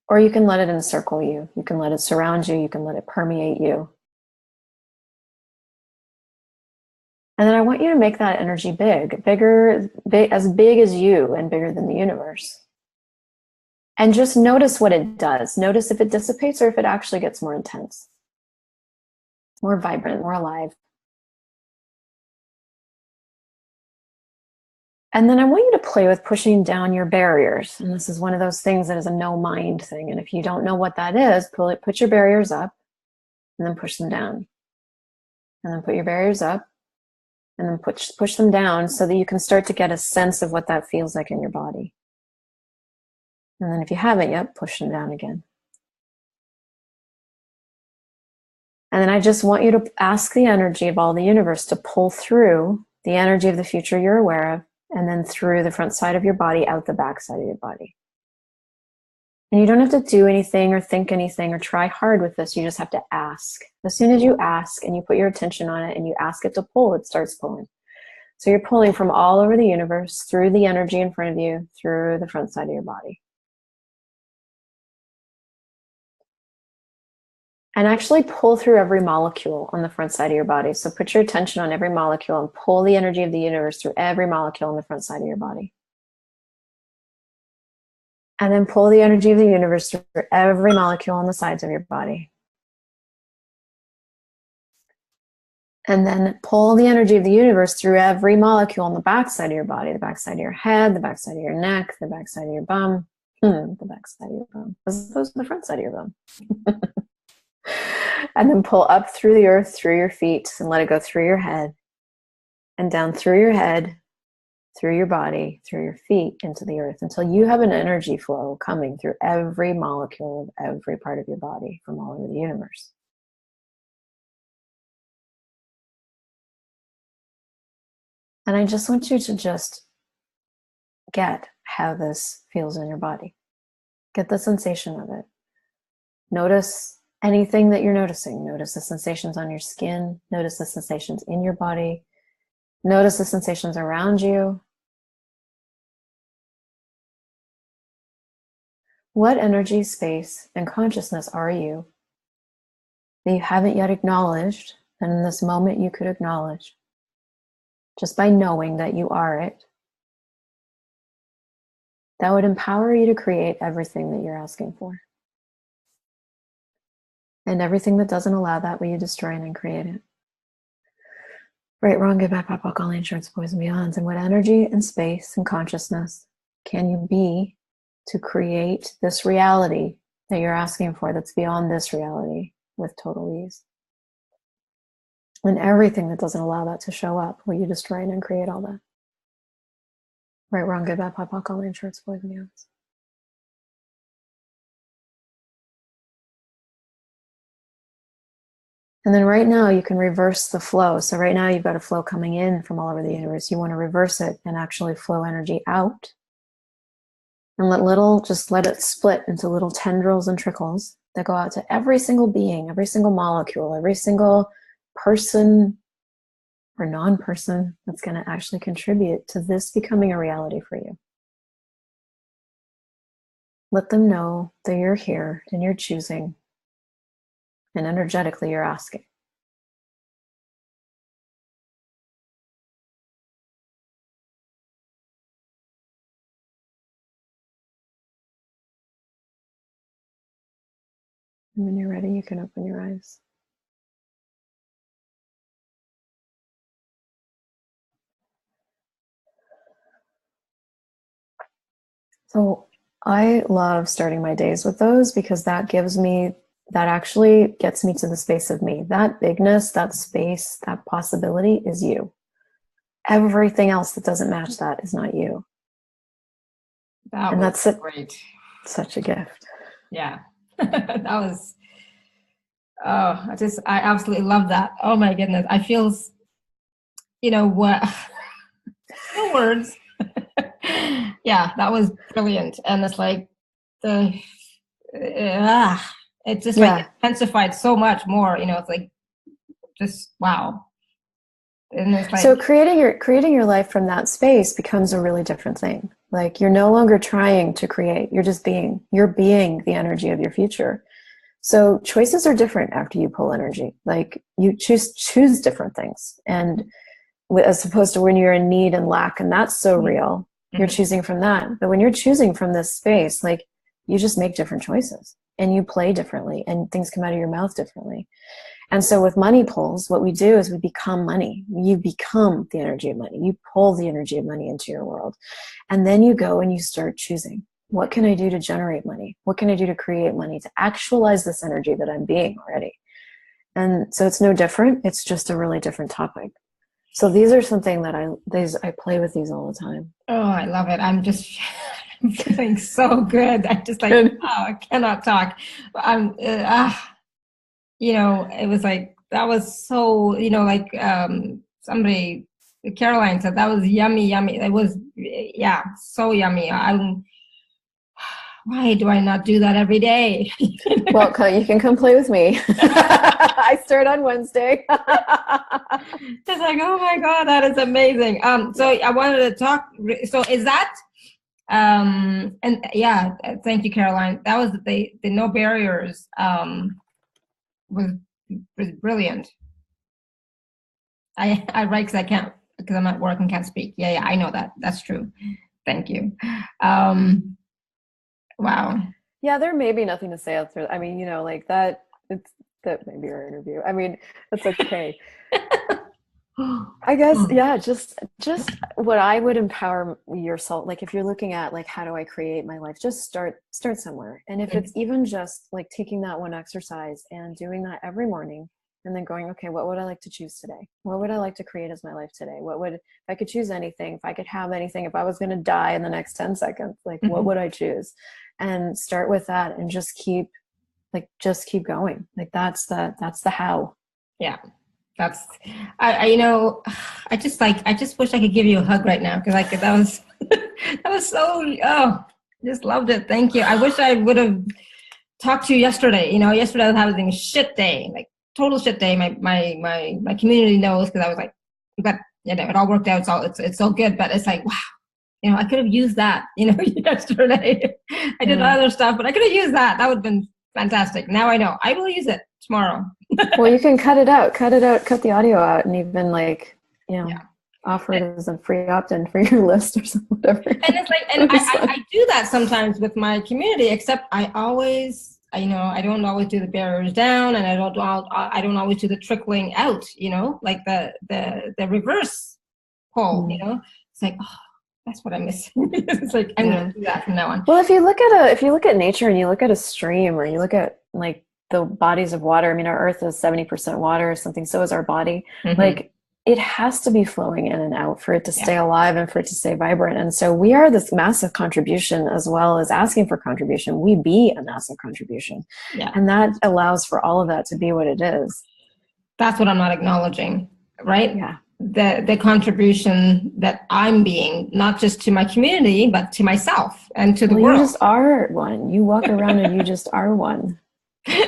Or you can let it encircle you. You can let it surround you. You can let it permeate you. And then I want you to make that energy bigger, as big as you and bigger than the universe. And just notice what it does. Notice if it dissipates or if it actually gets more intense, more vibrant, more alive. And then I want you to play with pushing down your barriers. And this is one of those things that is a no mind thing. And if you don't know what that is, put your barriers up and then push them down. And then put your barriers up and then push them down so that you can start to get a sense of what that feels like in your body. And then if you haven't yet, push them down again. And then I just want you to ask the energy of all the universe to pull through the energy of the future you're aware of, and then through the front side of your body, out the back side of your body. And you don't have to do anything or think anything or try hard with this. You just have to ask. As soon as you ask and you put your attention on it and you ask it to pull, it starts pulling. So you're pulling from all over the universe, through the energy in front of you, through the front side of your body. And actually pull through every molecule on the front side of your body. So put your attention on every molecule and pull the energy of the universe through every molecule on the front side of your body. And then pull the energy of the universe through every molecule on the sides of your body. And then pull the energy of the universe through every molecule on the back side of your body, the back side of your head, the back side of your neck, the back side of your bum, the back side of your bum, as opposed to the front side of your bum. And then pull up through the earth, through your feet, and let it go through your head, and down through your head, through your body, through your feet, into the earth, until you have an energy flow coming through every molecule of every part of your body from all over the universe. And I just want you to just get how this feels in your body. Get the sensation of it. Notice anything that you're noticing. Notice the sensations on your skin. Notice the sensations in your body. Notice the sensations around you. What energy, space, and consciousness are you that you haven't yet acknowledged, and in this moment you could acknowledge, just by knowing that you are it? That would empower you to create everything that you're asking for. And everything that doesn't allow that, will you destroy and then create it? Right, wrong, good, bad, pop, all insurance, boys and beyonds. And what energy and space and consciousness can you be to create this reality that you're asking for that's beyond this reality with total ease? And everything that doesn't allow that to show up, will you destroy and then create all that? Right, wrong, good, bad, pop, all insurance, boys and beyonds. And then right now you can reverse the flow. So right now you've got a flow coming in from all over the universe. You want to reverse it and actually flow energy out. And just let it split into little tendrils and trickles that go out to every single being, every single molecule, every single person or non-person that's going to actually contribute to this becoming a reality for you. Let them know that you're here and you're choosing. And energetically, you're asking. And when you're ready, you can open your eyes. So I love starting my days with those because that actually gets me to the space of me. That bigness, that space, that possibility is you. Everything else that doesn't match that is not you. And that's great. Such a gift. Yeah. That was, I absolutely love that. Oh my goodness. I feel, what, no words. Yeah, that was brilliant. And it's like it just like intensified so much more, it's like just wow. And it's like, so creating your life from that space becomes a really different thing. Like you're no longer trying to create, you're just being. You're being the energy of your future. So choices are different after you pull energy. Like you choose different things. And as opposed to when you're in need and lack, and that's so real, you're choosing from that. But when you're choosing from this space, like you just make different choices and you play differently and things come out of your mouth differently. And so with money pulls, what we do is we become money. You become the energy of money. You pull the energy of money into your world. And then you go and you start choosing. What can I do to generate money? What can I do to create money, to actualize this energy that I'm being already? And so it's no different. It's just a really different topic. So these are something that I play with these all the time. oh, I love it. I'm just I'm feeling so good. I just like, oh, I cannot talk. I'm, you know, it was like, that was so, you know, like somebody, Caroline said, that was yummy. It was, yeah, so yummy. Why do I not do that every day? Well, you can come play with me. I start on Wednesday. It's like, oh my God, that is amazing. So I wanted to talk. So is that, and yeah, thank you, Caroline. That was the no barriers was brilliant. I write because I can't, because I'm at work and can't speak. Yeah, I know that. That's true. Thank you. Wow. Yeah, there may be nothing to say after. I mean, you know, like that. That may be our interview. I mean, that's okay. I guess, yeah. Just what I would empower yourself. Like, if you're looking at like, how do I create my life? Just start somewhere. And if it's even just like taking that one exercise and doing that every morning, and then going, okay, what would I like to choose today? What would I like to create as my life today? If I could choose anything, if I could have anything, if I was going to die in the next 10 seconds, like what would I choose? And start with that and just keep going. Like that's the how. Yeah. That's, you know, I just wish I could give you a hug right now. Cause like, that was, that was so, oh, just loved it. Thank you. I wish I would have talked to you yesterday. You know, yesterday I was having a shit day, like total shit day. My community knows, cause I was like, but you know, it all worked out. It's so good, but it's like, wow, you know, I could have used that, you know, yesterday. I did other stuff, but I could have used that. That would have been fantastic. Now I know I will use it tomorrow. Well, you can cut the audio out, and even like, you know, offer it as a free opt-in for your list or something, whatever. And it's like, and I do that sometimes with my community, except I don't always do the barriers down, and I don't always do the trickling out, you know, like the reverse pull, you know. It's like, oh, that's what I miss. It's like, I'm going to do that from now on. Well, if you look at nature and you look at a stream, or you look at like the bodies of water, I mean, our earth is 70% water or something. So is our body. Like it has to be flowing in and out for it to stay alive and for it to stay vibrant. And so we are this massive contribution, as well as asking for contribution. We be a massive contribution. Yeah. And that allows for all of that to be what it is. That's what I'm not acknowledging, right? Yeah. The contribution that I'm being, not just to my community, but to myself and to the world. You just are one. You walk around and you just are one.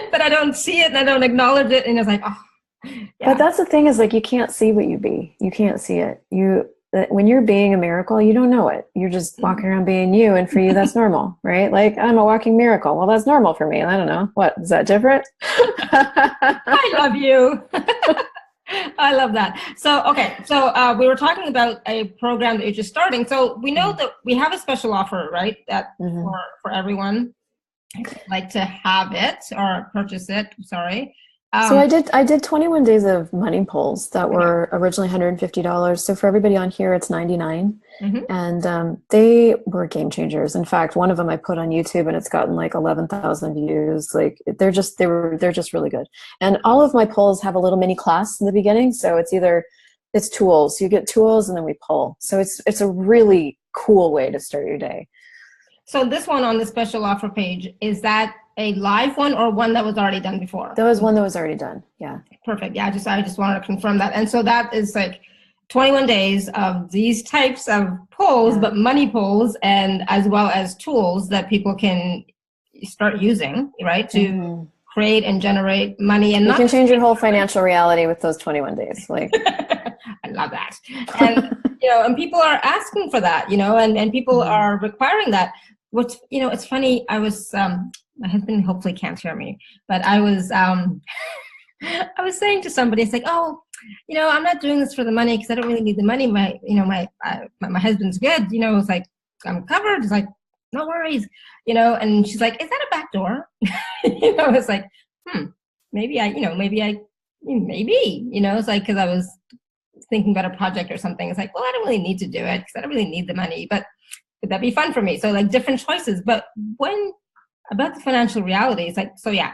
But I don't see it and I don't acknowledge it. And it's like, oh. Yeah. But that's the thing, is like, you can't see what you be. You can't see it. When you're being a miracle, you don't know it. You're just walking around being you. And for you, that's normal, right? Like, I'm a walking miracle. Well, that's normal for me. I don't know. What, is that different? I love you. I love that. So, okay. So we were talking about a program that you're just starting. So we know that we have a special offer, right? That for everyone like to have it or purchase it. Sorry. So I did 21 days of money pulls that were originally $150. So for everybody on here, it's $99. And they were game changers. In fact, one of them I put on YouTube and it's gotten like 11,000 views. Like they're just really good. And all of my pulls have a little mini class in the beginning. So it's tools. You get tools and then we pull. So it's a really cool way to start your day. So this one on the special offer page, is that a live one or one that was already done before? That was one that was already done. Yeah. Perfect. Yeah. I just wanted to confirm that. And so that is like 21 days of these types of pulls, but money pulls, and as well as tools that people can start using, right? To create and generate money. And you can change your whole financial reality with those 21 days. Like I love that. And, and people are asking for that, and people are requiring that. What's, it's funny. I was, my husband hopefully can't hear me, but I was saying to somebody, it's like, oh, I'm not doing this for the money because I don't really need the money. My husband's good. It's like, I'm covered. It's like, no worries, and she's like, is that a back door? It's like, maybe, it's like, because I was thinking about a project or something. It's like, well, I don't really need to do it because I don't really need the money, but could that be fun for me? So like different choices. But when about the financial reality, it's like, so yeah,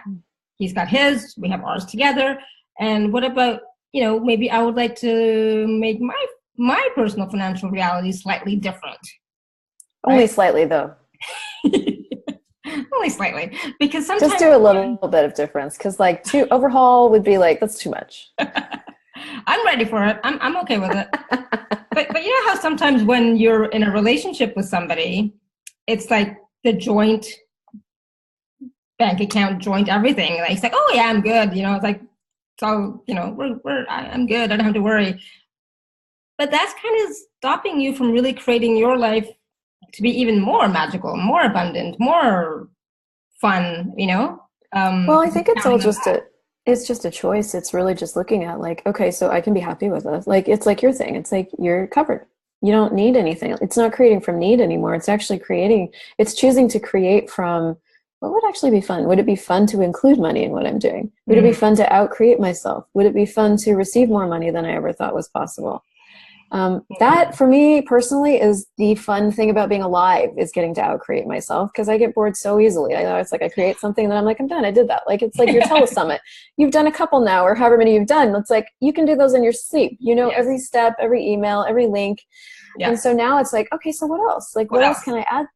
he's got his, we have ours together. And what about, maybe I would like to make my personal financial reality slightly different. Right? Only slightly though. Only slightly, because sometimes just do a little bit of difference, because like to overhaul would be like, that's too much. I'm ready for it. I'm okay with it. but you know how sometimes when you're in a relationship with somebody, it's like the joint bank account, joint everything. Like it's like, oh yeah, I'm good. It's like, so I'm good. I don't have to worry. But that's kind of stopping you from really creating your life to be even more magical, more abundant, more fun, well, I think it's all it's just a choice. It's really just looking at like, okay, so I can be happy with this. Like, it's like your thing. It's like, you're covered. You don't need anything. It's not creating from need anymore. It's actually it's choosing to create from what would actually be fun. Would it be fun to include money in what I'm doing? Would it be fun to out-create myself? Would it be fun to receive more money than I ever thought was possible? That for me personally is the fun thing about being alive, is getting to out-create myself, because I get bored so easily. It's like I create something and then I'm like, I'm done. I did that. Like, it's like your telesummit. You've done a couple now, or however many you've done. It's like you can do those in your sleep. Yes. Every step, every email, every link. Yes. And so now it's like, okay, so what else? Like, what else can I add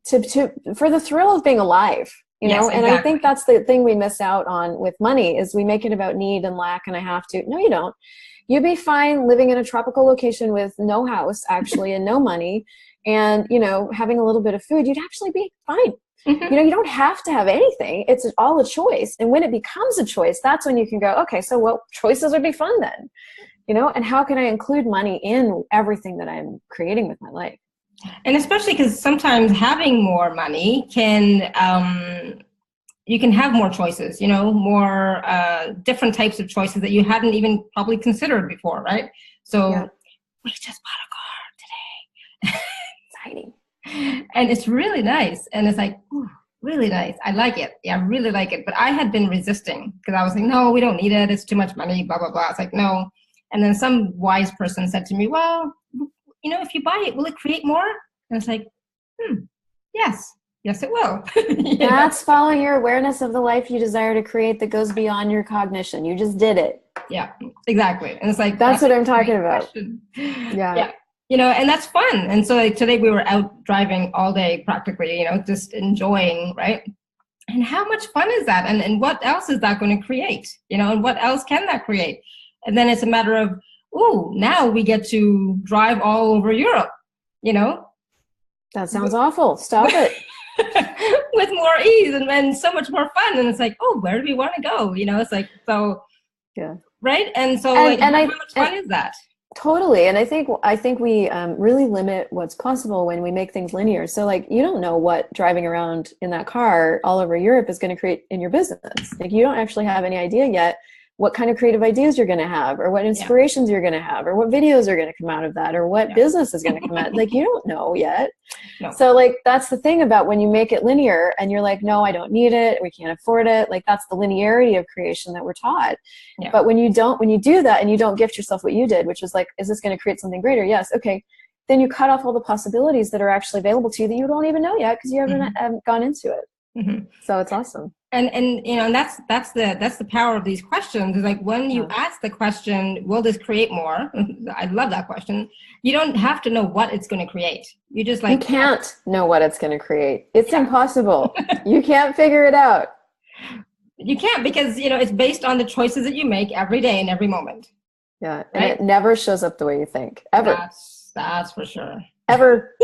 to for the thrill of being alive? Yes, and exactly. I think that's the thing we miss out on with money, is we make it about need and lack and I have to. No, you don't. You'd be fine living in a tropical location with no house, actually, and no money, and, having a little bit of food. You'd actually be fine. Mm-hmm. You don't have to have anything. It's all a choice. And when it becomes a choice, that's when you can go, okay, so what choices would be fun then? And how can I include money in everything that I'm creating with my life? And especially because sometimes having more money can... you can have more choices, more different types of choices that you hadn't even probably considered before, right? So we just bought a car today. Exciting. And it's really nice. And it's like, ooh, really nice. I like it. Yeah, I really like it. But I had been resisting because I was like, no, we don't need it. It's too much money, blah, blah, blah. It's like, no. And then some wise person said to me, well, if you buy it, will it create more? And it's like, yes. Yes, it will. That's following your awareness of the life you desire to create that goes beyond your cognition. You just did it. Yeah, exactly. And it's like, that's what I'm talking about. Yeah. And that's fun. And so like today we were out driving all day practically, just enjoying, right? And how much fun is that? And what else is that going to create? And what else can that create? And then it's a matter of, now we get to drive all over Europe, That sounds awful. Stop it. With more ease and so much more fun. And it's like, where do we want to go? It's like, so, yeah. Right. And so how much fun is that? Totally. And I think we really limit what's possible when we make things linear. So like, you don't know what driving around in that car all over Europe is going to create in your business. Like, you don't actually have any idea yet what kind of creative ideas you're going to have, or what inspirations you're going to have, or what videos are going to come out of that, or what business is going to come out. Like, you don't know yet. No. So like, that's the thing about when you make it linear and you're like, no, I don't need it. We can't afford it. Like, that's the linearity of creation that we're taught. Yeah. But when you do that and you don't gift yourself what you did, which is like, is this going to create something greater? Yes. Okay. Then you cut off all the possibilities that are actually available to you that you don't even know yet because you haven't gone into it. Mm-hmm. So it's awesome. And that's the power of these questions, is like, when you ask the question, will this create more? I love that question. You don't have to know what it's going to create. You just like, you can't know what it's going to create. It's impossible. You can't figure it out. You can't, because it's based on the choices that you make every day and every moment. Yeah, and it never shows up the way you think, ever. That's for sure. Ever.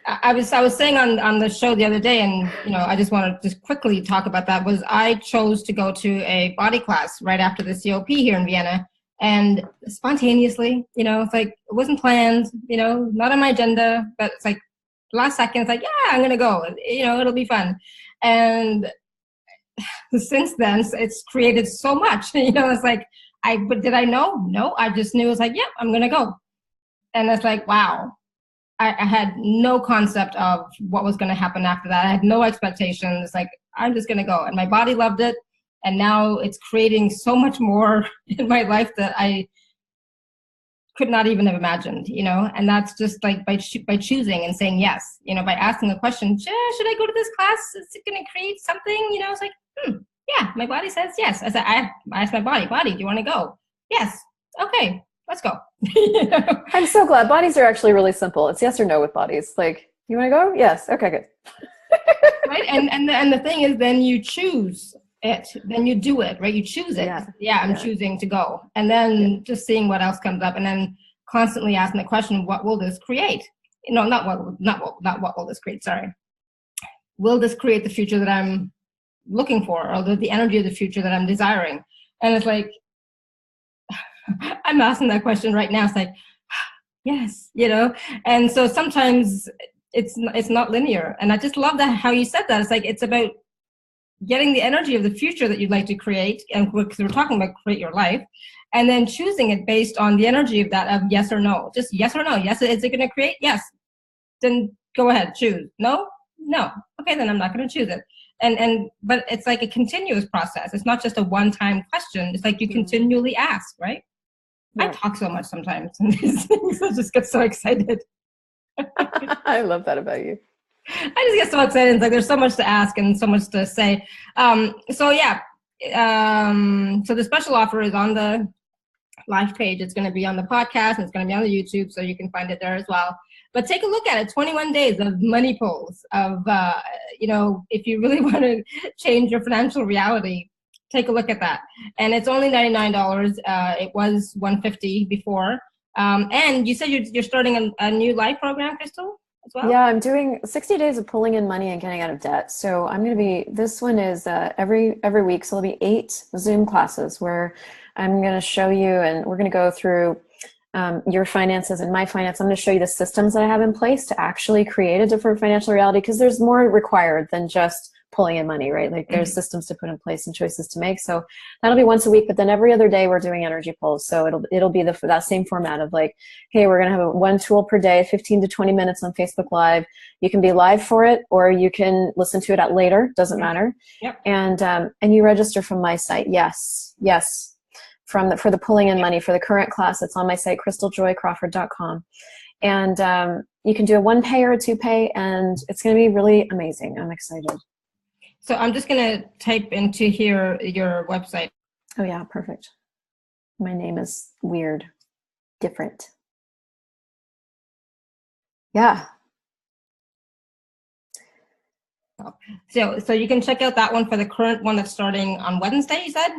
I was saying on the show the other day, and I just want to just quickly talk about that, was I chose to go to a body class right after the COP here in Vienna, and spontaneously, it's like, it wasn't planned, not on my agenda, but it's like last second, it's like, yeah, I'm going to go, it'll be fun. And since then, it's created so much, it's like, but did I know? No, I just knew. It was like, yep, I'm going to go. And it's like, wow, I had no concept of what was going to happen after that. I had no expectations. Like, I'm just going to go. And my body loved it. And now it's creating so much more in my life that I could not even have imagined, and that's just like by choosing and saying yes, by asking a question, should I go to this class? Is it going to create something? It's like, yeah, my body says yes. I asked my body, do you want to go? Yes. Okay, let's go. I'm so glad. Bodies are actually really simple. It's yes or no with bodies. Like, you want to go? Yes. Okay, good. Right. And the thing is, then you choose it, then you do it, right? You choose it. I'm choosing to go. And then just seeing what else comes up, and then constantly asking the question, what will this create? Not what will this create, sorry. Will this create the future that I'm looking for, or the energy of the future that I'm desiring? And it's like, I'm asking that question right now. It's like, yes, and so sometimes it's not linear. And I just love that, how you said that. It's like, it's about getting the energy of the future that you'd like to create, and because we're talking about create your life, and then choosing it based on the energy of that, of yes or no, just yes or no. Yes, is it going to create? Yes. Then go ahead, choose. No. Okay, then I'm not going to choose it. But it's like a continuous process. It's not just a one-time question. It's like you continually ask, right? Yeah. I talk so much sometimes, and these things, I just get so excited. I love that about you. I just get so excited. It's like, there's so much to ask and so much to say. So the special offer is on the live page. It's going to be on the podcast, and it's going to be on the YouTube, so you can find it there as well. But take a look at it. 21 days of money pulls, of, if you really want to change your financial reality, take a look at that. And it's only $99. It was $150 before. And you said you're starting a new live program, Christel, as well? Yeah, I'm doing 60 days of pulling in money and getting out of debt. So I'm going to be, this one is every week. So there'll be 8 Zoom classes where I'm going to show you, and we're going to go through your finances and my finance. I'm going to show you the systems that I have in place to actually create a different financial reality, because there's more required than just pulling in money, right? Like, there's systems to put in place and choices to make. So that'll be once a week, but then every other day we're doing energy pulls. So it'll be that same format of like, hey, we're going to have one tool per day, 15 to 20 minutes on Facebook Live. You can be live for it, or you can listen to it at later. Doesn't matter. Yep. And you register from my site. Yes. For the pulling in money for the current class, it's on my site, ChrystelJoyCrawford.com. And you can do a 1-pay or a 2-pay, and it's going to be really amazing. I'm excited. So I'm just going to type into here your website. Oh yeah, perfect. My name is weird, different. Yeah. So you can check out that one for the current one that's starting on Wednesday, you said?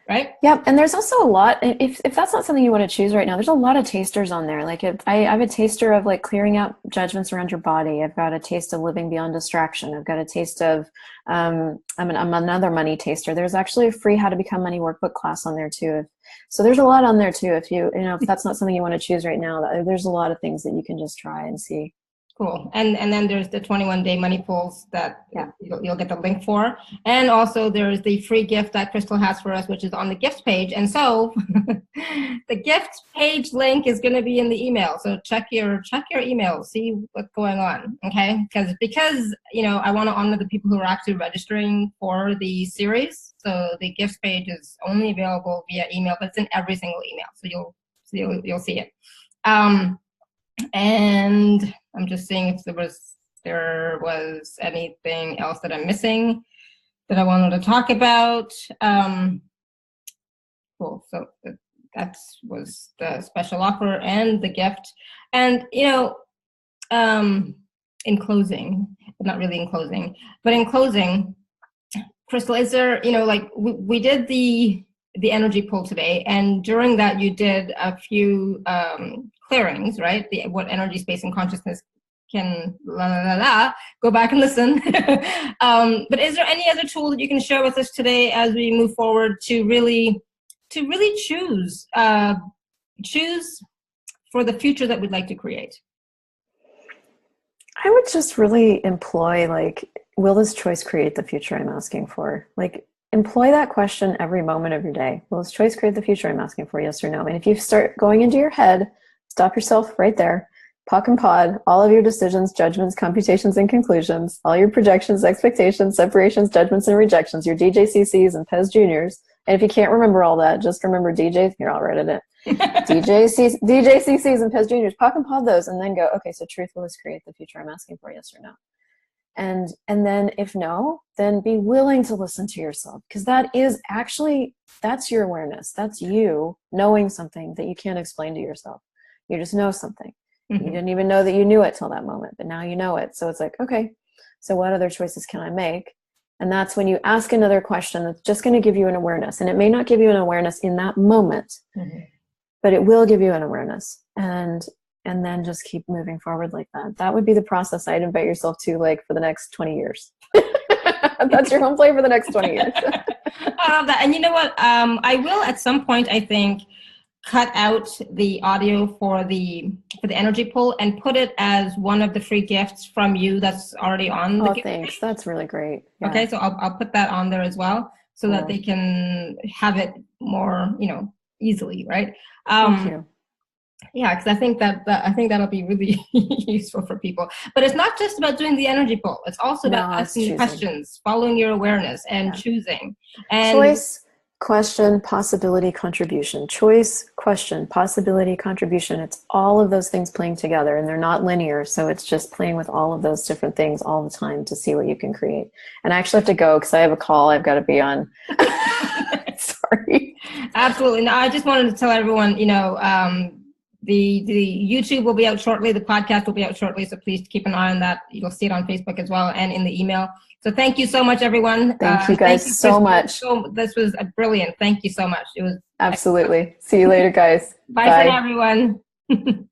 Right? Yeah, and there's also a lot, if that's not something you want to choose right now, there's a lot of tasters on there. Like, I have a taster of like clearing out judgments around your body. I've got a taste of living beyond distraction. I've got a taste of, I'm another money taster. There's actually a free How to Become Money workbook class on there too. So there's a lot on there too. If that's not something you want to choose right now, there's a lot of things that you can just try and see. Cool. And then there's the 21-day money pulls that you'll get the link for. And also there's the free gift that Christel has for us, which is on the gifts page. And so the gifts page link is going to be in the email. So check your email, see what's going on. Okay. Because, I want to honor the people who are actually registering for the series. So the gifts page is only available via email, but it's in every single email. So you'll see it. And I'm just seeing if there was anything else that I'm missing that I wanted to talk about. Cool. So that was the special offer and the gift. And, in closing, but not really in closing, but in closing, Christel, is there, we did the energy pull today, and during that you did a few clearings, right? What energy, space, and consciousness can go back and listen. But is there any other tool that you can share with us today as we move forward to to really choose for the future that we'd like to create? I would just really employ, like, will this choice create the future I'm asking for? Like, employ that question every moment of your day. Will this choice create the future I'm asking for? Yes or no? And if you start going into your head, stop yourself right there. Puck and pod, all of your decisions, judgments, computations, and conclusions, all your projections, expectations, separations, judgments, and rejections, your DJCCs and PES Juniors. And if you can't remember all that, just remember here, I'll write it in. DJCCs and PES Juniors, puck and pod those, and then go, okay, so truth, will this create the future I'm asking for? Yes or no? And then if no, then be willing to listen to yourself, because that is actually, that's your awareness. That's you knowing something that you can't explain to yourself. You just know something. You didn't even know that you knew it till that moment, but now you know it. So it's like, okay, so what other choices can I make? And that's when you ask another question that's just going to give you an awareness. And it may not give you an awareness in that moment, but it will give you an awareness. And then just keep moving forward like that. That would be the process I'd invite yourself to, like, for the next 20 years. That's your home play for the next 20 years. I love that. And you know what? I will at some point, I think, cut out the audio for the energy poll and put it as one of the free gifts from you that's already on the gift thanks page. That's really great. Yeah. Okay, so I'll put that on there as well, so that they can have it more, easily, right? Thank you. Yeah, because I think that'll be really useful for people. But it's not just about doing the energy poll. It's also about asking questions, following your awareness, and choosing. And choice, question, possibility, contribution. Choice, question, possibility, contribution. It's all of those things playing together, and they're not linear. So it's just playing with all of those different things all the time to see what you can create. And I actually have to go because I have a call I've got to be on. Sorry. Absolutely. No, I just wanted to tell everyone, the YouTube will be out shortly. The podcast will be out shortly. So please keep an eye on that. You'll see it on Facebook as well, and in the email. So thank you so much, everyone. Thank you guys so much. This was brilliant. Thank you so much. It was absolutely. See you later, guys. Bye for now, everyone.